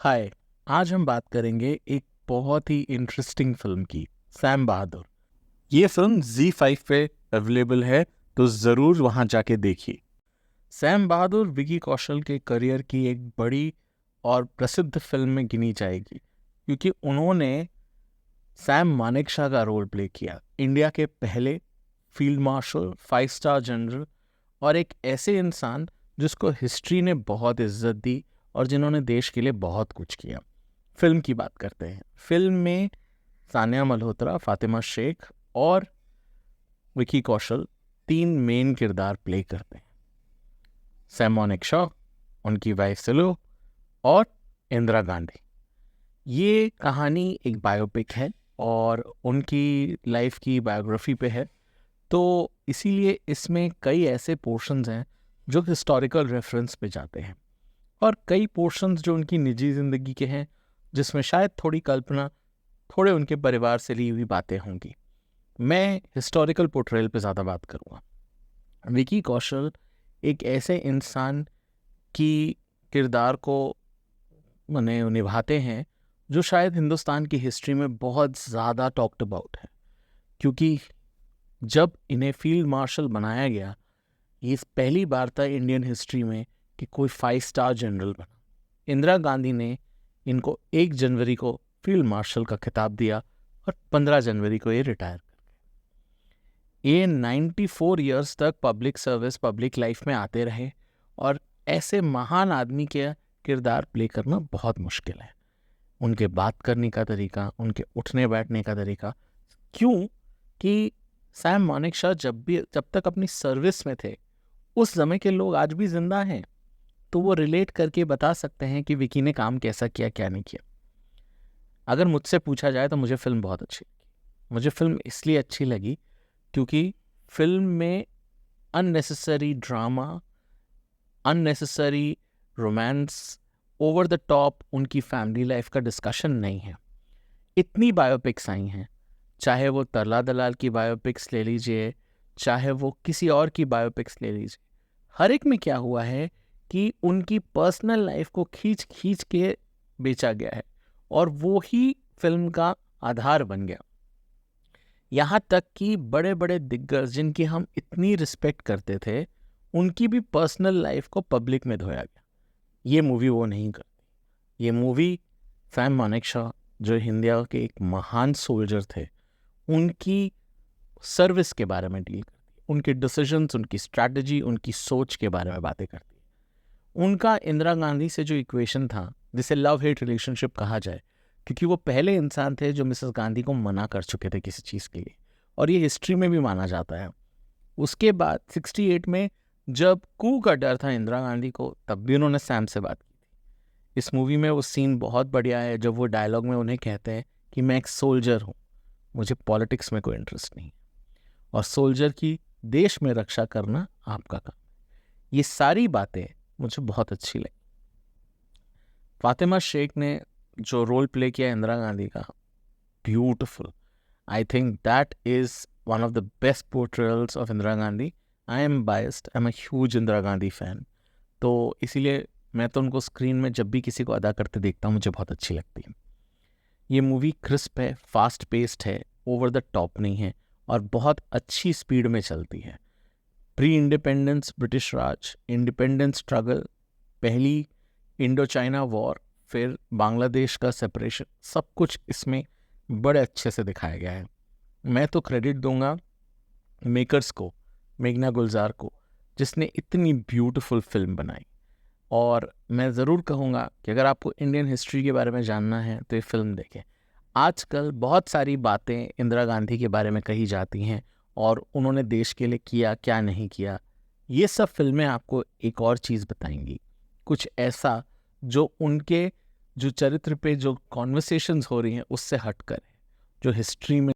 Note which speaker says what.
Speaker 1: हाय। आज हम बात करेंगे एक बहुत ही इंटरेस्टिंग फिल्म की, सैम बहादुर। ये फिल्म Z5 पे अवेलेबल है, तो ज़रूर वहाँ जाके देखिए। सैम बहादुर विकी कौशल के करियर की एक बड़ी और प्रसिद्ध फिल्म में गिनी जाएगी, क्योंकि उन्होंने सैम मानेकशॉ का रोल प्ले किया, इंडिया के पहले फील्ड मार्शल, 5 स्टार जनरल, और एक ऐसे इंसान जिसको हिस्ट्री ने बहुत इज्जत दी और जिन्होंने देश के लिए बहुत कुछ किया। फिल्म की बात करते हैं। फिल्म में सानिया मल्होत्रा, फातिमा शेख और विकी कौशल 3 मेन किरदार प्ले करते हैं। सैम मानेकशॉ, उनकी वाइफ सिलो और इंदिरा गांधी। ये कहानी एक बायोपिक है और उनकी लाइफ की बायोग्राफी पे है, तो इसीलिए इसमें कई ऐसे पोर्शंस हैं जो हिस्टोरिकल रेफरेंस पे जाते हैं और कई पोर्शंस जो उनकी निजी ज़िंदगी के हैं, जिसमें शायद थोड़ी कल्पना, थोड़े उनके परिवार से ली हुई बातें होंगी। मैं हिस्टोरिकल पोर्ट्रेयल पे ज़्यादा बात करूँगा। विकी कौशल एक ऐसे इंसान की किरदार को निभाते हैं जो शायद हिंदुस्तान की हिस्ट्री में बहुत ज़्यादा टॉक्ड अबाउट है, क्योंकि जब इन्हें फील्ड मार्शल बनाया गया, ये पहली बार था इंडियन हिस्ट्री में कि कोई 5 स्टार जनरल बना। इंदिरा गांधी ने इनको 1 जनवरी को फील्ड मार्शल का खिताब दिया और 15 जनवरी को ये रिटायर कर गए। ये 94 ईयर्स तक पब्लिक सर्विस, पब्लिक लाइफ में आते रहे और ऐसे महान आदमी के किरदार प्ले करना बहुत मुश्किल है। उनके बात करने का तरीका, उनके उठने बैठने का तरीका, क्यों कि सैम मानेकशॉ जब तक अपनी सर्विस में थे, उस समय के लोग आज भी जिंदा हैं, तो वो रिलेट करके बता सकते हैं कि विकी ने काम कैसा किया, क्या नहीं किया। अगर मुझसे पूछा जाए तो मुझे फिल्म बहुत अच्छी लगी। मुझे फिल्म इसलिए अच्छी लगी क्योंकि फिल्म में unnecessary drama, unnecessary romance, over the top उनकी फैमिली लाइफ का डिस्कशन नहीं है। इतनी बायोपिक्स आई हैं, चाहे वो तरला दलाल की बायोपिक्स ले लीजिए, चाहे वो किसी और की बायोपिक्स ले लीजिए, हर एक में क्या हुआ है कि उनकी पर्सनल लाइफ को खींच खींच के बेचा गया है और वो ही फिल्म का आधार बन गया। यहाँ तक कि बड़े बड़े दिग्गज जिनकी हम इतनी रिस्पेक्ट करते थे, उनकी भी पर्सनल लाइफ को पब्लिक में धोया गया। ये मूवी वो नहीं करती। ये मूवी सैम मानेकशॉ, जो इंडिया के एक महान सोल्जर थे, उनकी सर्विस के बारे में डील करती है, उनके डिसीजंस, उनकी स्ट्रैटेजी, उनकी सोच के बारे में बातें करती है। उनका इंदिरा गांधी से जो इक्वेशन था, जिसे लव हेट रिलेशनशिप कहा जाए, क्योंकि वो पहले इंसान थे जो मिसेस गांधी को मना कर चुके थे किसी चीज़ के लिए, और ये हिस्ट्री में भी माना जाता है। उसके बाद 68 में जब कू का डर था इंदिरा गांधी को, तब भी उन्होंने सैम से बात की थी। इस मूवी में वो सीन बहुत बढ़िया है जब वो डायलॉग में उन्हें कहते हैं कि मैं एक सोल्जर हूँ, मुझे पॉलिटिक्स में कोई इंटरेस्ट नहीं, और सोल्जर की देश में रक्षा करना आपका काम। ये सारी बातें मुझे बहुत अच्छी लगी। फातिमा शेख ने जो रोल प्ले किया इंदिरा गांधी का, beautiful. I think that is one of the best portrayals of Indira Gandhi. I am biased, I am a huge Indira Gandhi fan, तो इसीलिए मैं तो उनको स्क्रीन में जब भी किसी को अदा करते देखता हूँ, मुझे बहुत अच्छी लगती है। ये मूवी क्रिस्प है, फास्ट पेस्ड है, ओवर द टॉप नहीं है और बहुत अच्छी स्पीड में चलती है। प्री इंडिपेंडेंस ब्रिटिश राज, इंडिपेंडेंस स्ट्रगल, पहली इंडो चाइना वॉर, फिर बांग्लादेश का सेपरेशन, सब कुछ इसमें बड़े अच्छे से दिखाया गया है। मैं तो क्रेडिट दूंगा मेकर्स को, मेघना गुलजार को, जिसने इतनी ब्यूटीफुल फिल्म बनाई। और मैं ज़रूर कहूँगा कि अगर आपको इंडियन हिस्ट्री के बारे में जानना है तो ये फिल्म देखें। आजकल बहुत सारी बातें इंदिरा गांधी के बारे में कही जाती हैं और उन्होंने देश के लिए किया क्या नहीं किया, ये सब फिल्में आपको एक और चीज़ बताएंगी, कुछ ऐसा जो उनके जो चरित्र पे जो कॉन्वर्सेशंस हो रही हैं उससे हटकर है, जो हिस्ट्री में